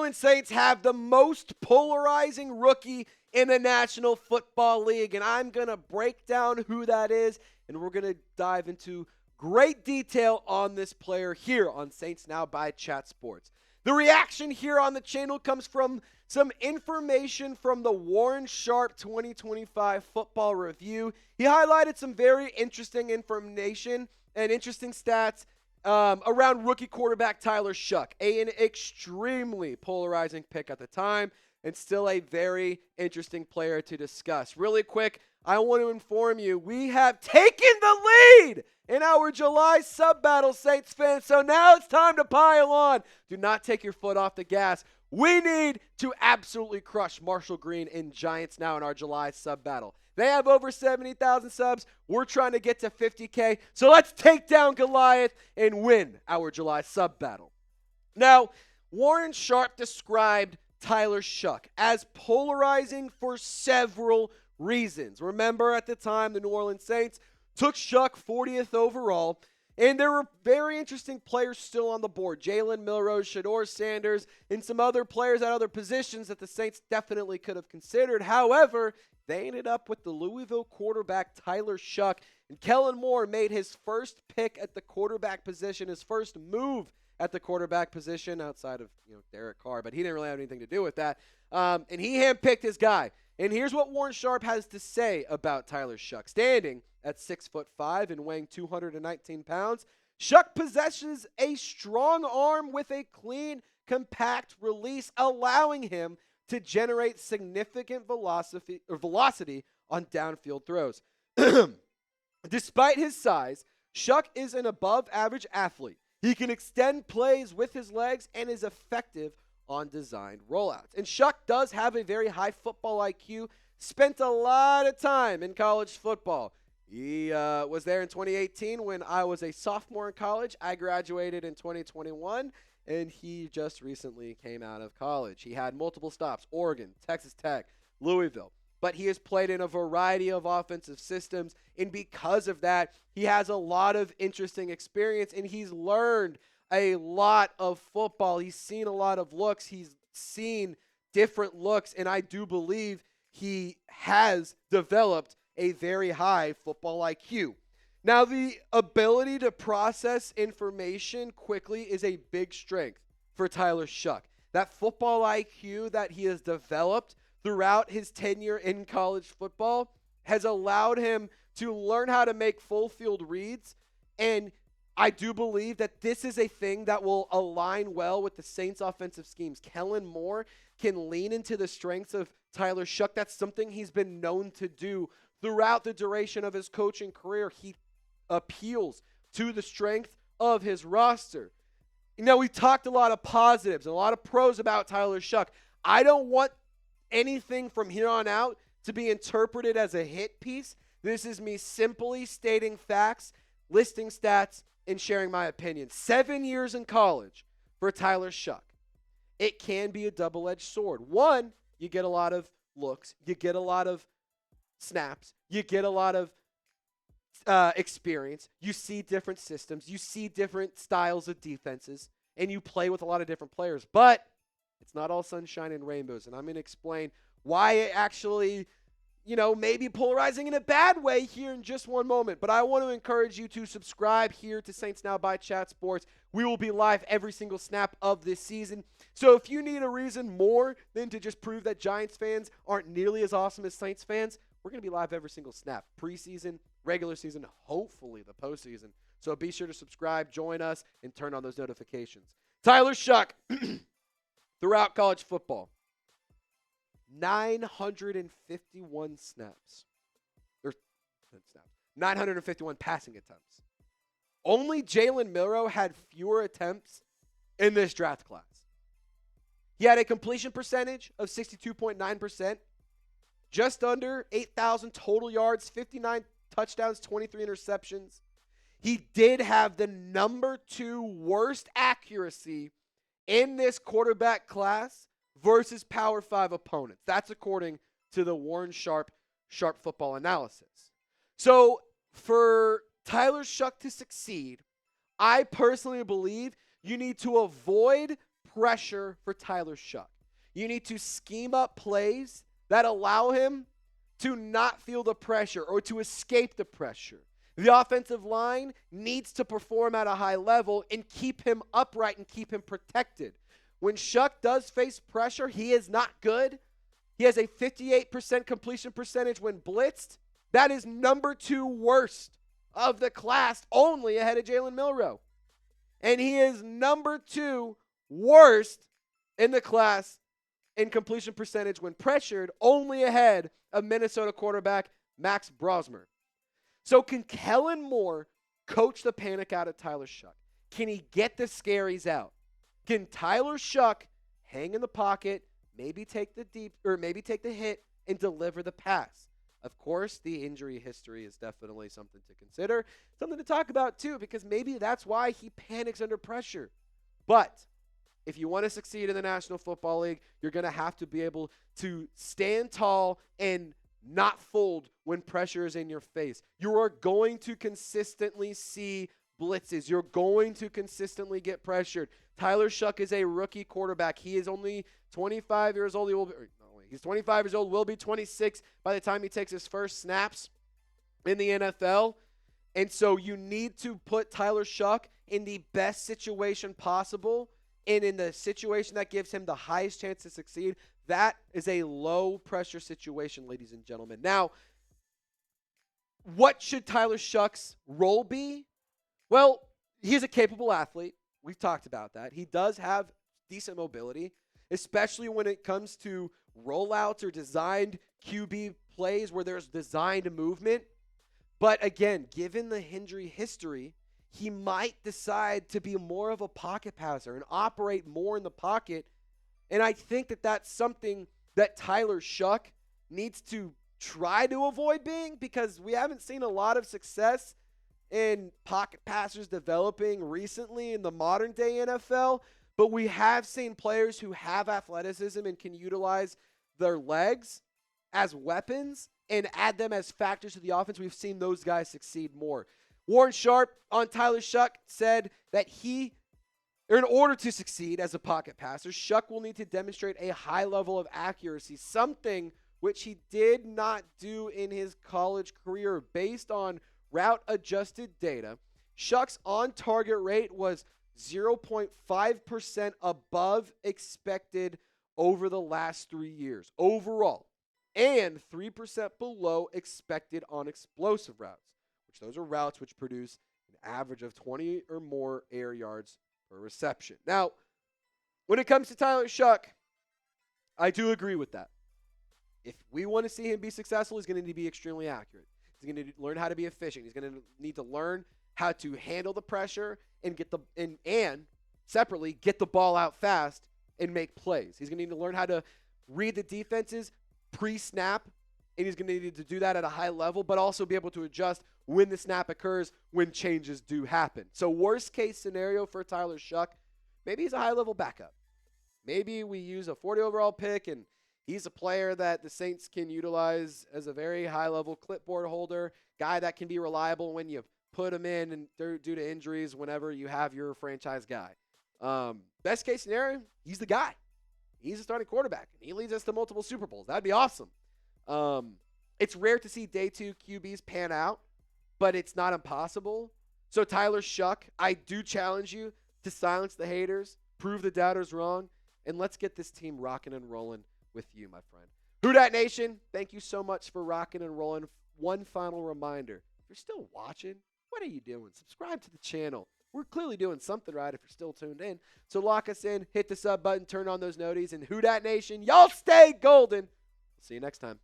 Orleans Saints have the most polarizing rookie in the National Football League, and I'm going to break down who that is, and we're going to dive into great detail on this player here on Saints Now by Chat Sports. The reaction here on the channel comes from some information from the Warren Sharp 2025 Football Review. He highlighted some very interesting information and interesting stats around rookie quarterback Tyler Shough, an extremely polarizing pick at the time, and still a very interesting player to discuss. Really quick, I want to inform you, we have taken the lead in our July sub-battle, Saints fans, so now it's time to pile on. Do not take your foot off the gas. We need to absolutely crush Marshall Green and Giants now in our July sub-battle. They have over 70,000 subs. We're trying to get to 50K, so let's take down Goliath and win our July sub-battle. Now, Warren Sharp described Tyler Shough as polarizing for several reasons. Remember, at the time, the New Orleans Saints took Shough 40th overall, and there were very interesting players still on the board. Jalen Milroe, Shedeur Sanders, and some other players at other positions that the Saints definitely could have considered. However, they ended up with the Louisville quarterback Tyler Shough, and Kellen Moore made his first pick at the quarterback position, his first move at the quarterback position outside of Derek Carr, but he didn't really have anything to do with that. And he handpicked his guy. And here's what Warren Sharp has to say about Tyler Shough. Standing at 6'5" and weighing 219 pounds, Shough possesses a strong arm with a clean, compact release, allowing him to generate significant velocity on downfield throws. Despite his size, Shough is an above-average athlete. He can extend plays with his legs and is effective on designed rollouts. And Shough does have a very high football IQ, spent a lot of time in college football. He was there in 2018 when I was a sophomore in college. I graduated in 2021, and he just recently came out of college. He had multiple stops: Oregon, Texas Tech, Louisville. But he has played in a variety of offensive systems, and because of that, he has a lot of interesting experience, and he's learned a lot of football. He's seen a lot of looks. He's seen different looks, and I do believe he has developed a very high football IQ. Now, the ability to process information quickly is a big strength for Tyler Shough. That football IQ that he has developed throughout his tenure in college football has allowed him to learn how to make full field reads, and I do believe that this is a thing that will align well with the Saints' offensive schemes. Kellen Moore can lean into the strengths of Tyler Shough. That's something he's been known to do throughout the duration of his coaching career. He appeals to the strength of his roster. We talked a lot of positives and a lot of pros about Tyler Shough. I don't want anything from here on out to be interpreted as a hit piece. This is me simply stating facts, listing stats, and sharing my opinion. 7 years in college for Tyler Shough. It can be a double-edged sword. One, you get a lot of looks, you get a lot of snaps, you get a lot of experience, you see different systems, you see different styles of defenses, and you play with a lot of different players. But it's not all sunshine and rainbows, and I'm going to explain why it actually, may be polarizing in a bad way here in just one moment. But I want to encourage you to subscribe here to Saints Now by Chat Sports. We will be live every single snap of this season. So if you need a reason more than to just prove that Giants fans aren't nearly as awesome as Saints fans, we're going to be live every single snap. Preseason, regular season, hopefully the postseason. So be sure to subscribe, join us, and turn on those notifications. Tyler Shough, throughout college football, 951 snaps. 951 passing attempts. Only Jalen Milroe had fewer attempts in this draft class. He had a completion percentage of 62.9%, just under 8,000 total yards, 59 touchdowns, 23 interceptions. He did have the number 2 worst accuracy in this quarterback class versus Power 5 opponents. That's according to the Warren Sharp football analysis. So for Tyler Shough to succeed, I personally believe you need to avoid pressure for Tyler Shough. You need to scheme up plays that allow him to not feel the pressure or to escape the pressure. The offensive line needs to perform at a high level and keep him upright and keep him protected. When Shough does face pressure, he is not good. He has a 58% completion percentage when blitzed. That is number 2 worst of the class, only ahead of Jalen Milroe. And he is number 2 worst in the class in completion percentage when pressured, only ahead of Minnesota quarterback Max Brosmer. So can Kellen Moore coach the panic out of Tyler Shough? Can he get the scaries out? Can Tyler Shough hang in the pocket, maybe take the hit and deliver the pass? Of course, the injury history is definitely something to consider, something to talk about too, because maybe that's why he panics under pressure. But if you want to succeed in the National Football League, you're going to have to be able to stand tall and not fold when pressure is in your face. You are going to consistently see blitzes. You're going to consistently get pressured. Tyler Shough is a rookie quarterback. He is only 25 years old. He's 25 years old, will be 26 by the time he takes his first snaps in the NFL. And so you need to put Tyler Shough in the best situation possible and in the situation that gives him the highest chance to succeed. That is a low-pressure situation, ladies and gentlemen. Now, what should Tyler Shough's role be? Well, he's a capable athlete. We've talked about that. He does have decent mobility, especially when it comes to rollouts or designed QB plays where there's designed movement. But again, given the injury history, he might decide to be more of a pocket passer and operate more in the pocket. And I think that that's something that Tyler Shough needs to try to avoid being, because we haven't seen a lot of success in pocket passers developing recently in the modern day NFL. But we have seen players who have athleticism and can utilize their legs as weapons and add them as factors to the offense. We've seen those guys succeed more. Warren Sharp on Tyler Shough said that in order to succeed as a pocket passer, Shough will need to demonstrate a high level of accuracy, something which he did not do in his college career. Based on route-adjusted data, Shough's on-target rate was 0.5% above expected over the last 3 years overall, and 3% below expected on explosive routes, which those are routes which produce an average of 20 or more air yards per reception. Now, when it comes to Tyler Shough, I do agree with that. If we want to see him be successful, he's going to need to be extremely accurate. He's going to learn how to be efficient. He's going to need to learn how to handle the pressure and separately get the ball out fast and make plays. He's going to need to learn how to read the defenses pre-snap, and he's going to need to do that at a high level, but also be able to adjust when the snap occurs, when changes do happen. So worst case scenario for Tyler Shough, maybe he's a high-level backup. Maybe we use a 40 overall pick, and he's a player that the Saints can utilize as a very high-level clipboard holder, guy that can be reliable when you put him in and due to injuries whenever you have your franchise guy. Best case scenario, he's the guy. He's a starting quarterback, and he leads us to multiple Super Bowls. That'd be awesome. It's rare to see day 2 QBs pan out, but it's not impossible. So Tyler Shough, I do challenge you to silence the haters, prove the doubters wrong, and let's get this team rocking and rolling with you, my friend. Who Dat Nation, thank you so much for rocking and rolling. One final reminder, if you're still watching, what are you doing? Subscribe to the channel. We're clearly doing something right if you're still tuned in. So lock us in, hit the sub button, turn on those noties, and Who Dat Nation, y'all stay golden. See you next time.